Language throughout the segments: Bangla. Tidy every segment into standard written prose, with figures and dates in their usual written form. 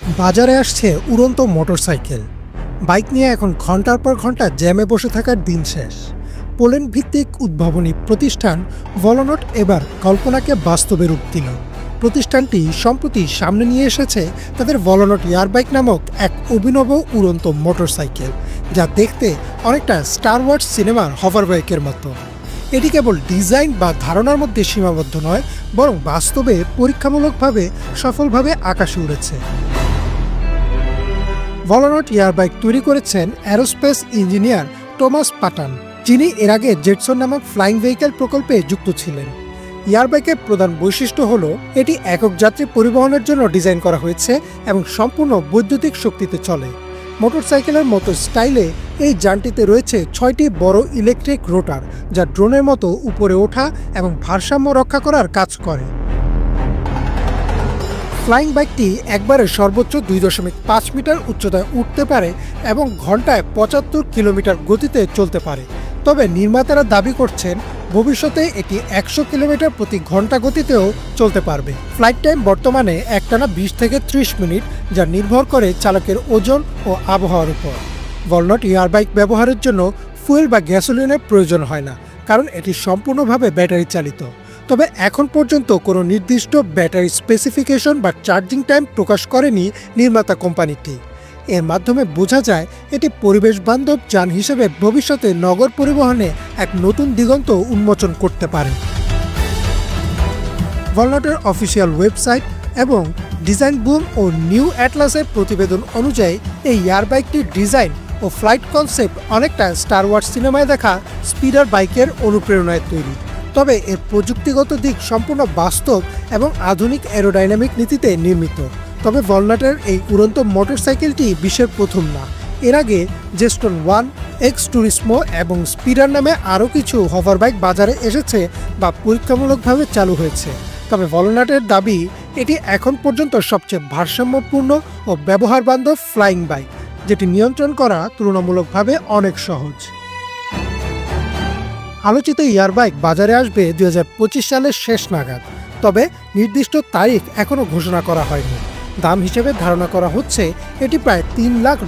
বাজারে আসছে উড়ন্ত মোটরসাইকেল। বাইক নিয়ে এখন ঘন্টার পর ঘন্টা জ্যামে বসে থাকার দিন শেষ। পোল্যান্ড ভিত্তিক উদ্ভাবনী প্রতিষ্ঠান ভলোনট এবার কল্পনাকে বাস্তবে রূপ দিল। প্রতিষ্ঠানটি সম্প্রতি সামনে নিয়ে এসেছে তাদের ভলোনট এয়ারবাইক নামক এক অভিনব উড়ন্ত মোটরসাইকেল, যা দেখতে অনেকটা স্টার ওয়ার্স সিনেমার হভারবাইকের মতো। এটি কেবল ডিজাইন বা ধারণার মধ্যে সীমাবদ্ধ নয়, বরং বাস্তবে পরীক্ষামূলকভাবে সফলভাবে আকাশে উড়েছে। ভলোনট এয়ারবাইক তৈরি করেছেন অ্যারোস্পেস ইঞ্জিনিয়ার টমাস পাটান, যিনি এর আগে জেটসন নামক ফ্লাইং ভেহিকেল প্রকল্পে যুক্ত ছিলেন। এয়ারবাইকের প্রধান বৈশিষ্ট্য হল এটি একক যাত্রী পরিবহনের জন্য ডিজাইন করা হয়েছে এবং সম্পূর্ণ বৈদ্যুতিক শক্তিতে চলে। মোটরসাইকেলের মতো স্টাইলে এই যানটিতে রয়েছে 6টি বড় ইলেকট্রিক রোটার, যা ড্রোনের মতো উপরে ওঠা এবং ভারসাম্য রক্ষা করার কাজ করে। ফ্লাইং বাইকটি একবারে সর্বোচ্চ 2.5 মিটার উচ্চতায় উঠতে পারে এবং ঘন্টায় 75 কিলোমিটার গতিতে চলতে পারে। তবে নির্মাতারা দাবি করছেন ভবিষ্যতে এটি 100 কিলোমিটার প্রতি ঘন্টা গতিতেও চলতে পারবে। ফ্লাইট টাইম বর্তমানে একটানা 20 থেকে 30 মিনিট, যা নির্ভর করে চালকের ওজন ও আবহাওয়ার উপর। ভলোনট এয়ারবাইক ব্যবহারের জন্য ফুয়েল বা গ্যাসোলিনের প্রয়োজন হয় না, কারণ এটি সম্পূর্ণভাবে ব্যাটারি চালিত। তবে এখন পর্যন্ত কোনো নির্দিষ্ট ব্যাটারি স্পেসিফিকেশন বা চার্জিং টাইম প্রকাশ করেনি নির্মাতা কোম্পানিটি। এর মাধ্যমে বোঝা যায় এটি পরিবেশ বান্ধব যান হিসেবে ভবিষ্যতে নগর পরিবহনে এক নতুন দিগন্ত উন্মোচন করতে পারে। ভলোনটের অফিসিয়াল ওয়েবসাইট এবং ডিজাইন বুম ও নিউ অ্যাটলাসের প্রতিবেদন অনুযায়ী এই এয়ারবাইকটির ডিজাইন ও ফ্লাইট কনসেপ্ট অনেকটা স্টার ওয়ার্স সিনেমায় দেখা স্পিডার বাইকের অনুপ্রেরণায় তৈরি। তবে এর প্রযুক্তিগত দিক সম্পূর্ণ বাস্তব এবং আধুনিক অ্যারোডাইনামিক নীতিতে নির্মিত। তবে ভলোনটের এই উড়ন্ত মোটরসাইকেলটি বিশ্বের প্রথম না। এর আগে জেস্টন 1, এক্স টুরিসমো এবং স্পিডার নামে আরও কিছু হভারবাইক বাজারে এসেছে বা পরীক্ষামূলকভাবে চালু হয়েছে। তবে ভলোনটের দাবি এটি এখন পর্যন্ত সবচেয়ে ভারসাম্যপূর্ণ ও ব্যবহার বান্ধব ফ্লাইং বাইক, যেটি নিয়ন্ত্রণ করা তুলনামূলকভাবে অনেক সহজ। আলোচিত এয়ারবাইক বাজারে আসবে 2025 সালের শেষ নাগাদ, তবে নির্দিষ্ট তারিখ এখনও ঘোষণা করা হয়নি। দাম হিসেবে ধারণা করা হচ্ছে এটি প্রায় $3 লাখ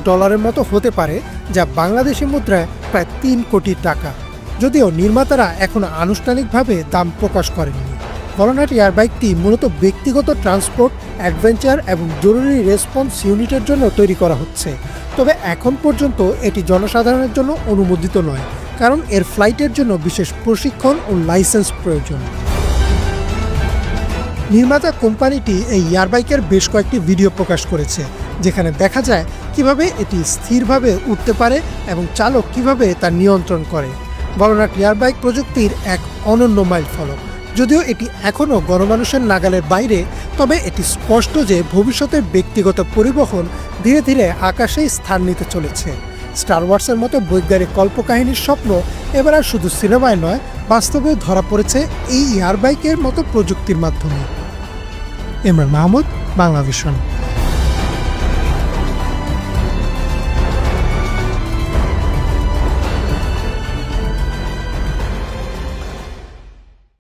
মতো হতে পারে, যা বাংলাদেশি মুদ্রায় প্রায় 3 কোটি টাকা। যদিও নির্মাতারা এখনও আনুষ্ঠানিকভাবে দাম প্রকাশ করেননি। ভলোনট এয়ারবাইকটি মূলত ব্যক্তিগত ট্রান্সপোর্ট, অ্যাডভেঞ্চার এবং জরুরি রেসপন্স ইউনিটের জন্য তৈরি করা হচ্ছে। তবে এখন পর্যন্ত এটি জনসাধারণের জন্য অনুমোদিত নয়, কারণ এর ফ্লাইটের জন্য বিশেষ প্রশিক্ষণ ও লাইসেন্স প্রয়োজন। নির্মাতা কোম্পানিটি এই এয়ারবাইকের বেশ কয়েকটি ভিডিও প্রকাশ করেছে, যেখানে দেখা যায় কিভাবে এটি স্থিরভাবে উঠতে পারে এবং চালক কিভাবে তা নিয়ন্ত্রণ করে। ভলোনট এয়ারবাইক প্রযুক্তির এক অনন্য মাইলফলক। যদিও এটি এখনও গণমানুষের নাগালের বাইরে, তবে এটি স্পষ্ট যে ভবিষ্যতের ব্যক্তিগত পরিবহন ধীরে ধীরে আকাশেই স্থান নিতে চলেছে। স্টার ওয়ার্সের মতো বৈজ্ঞানিক কল্পকাহিনীর স্বপ্ন এবার আর শুধু সিনেমায় নয়, বাস্তবেও ধরা পড়েছে এই এয়ারবাইকের মতো প্রযুক্তির মাধ্যমে। ইমরান মাহমুদ, বাংলা ভিশন।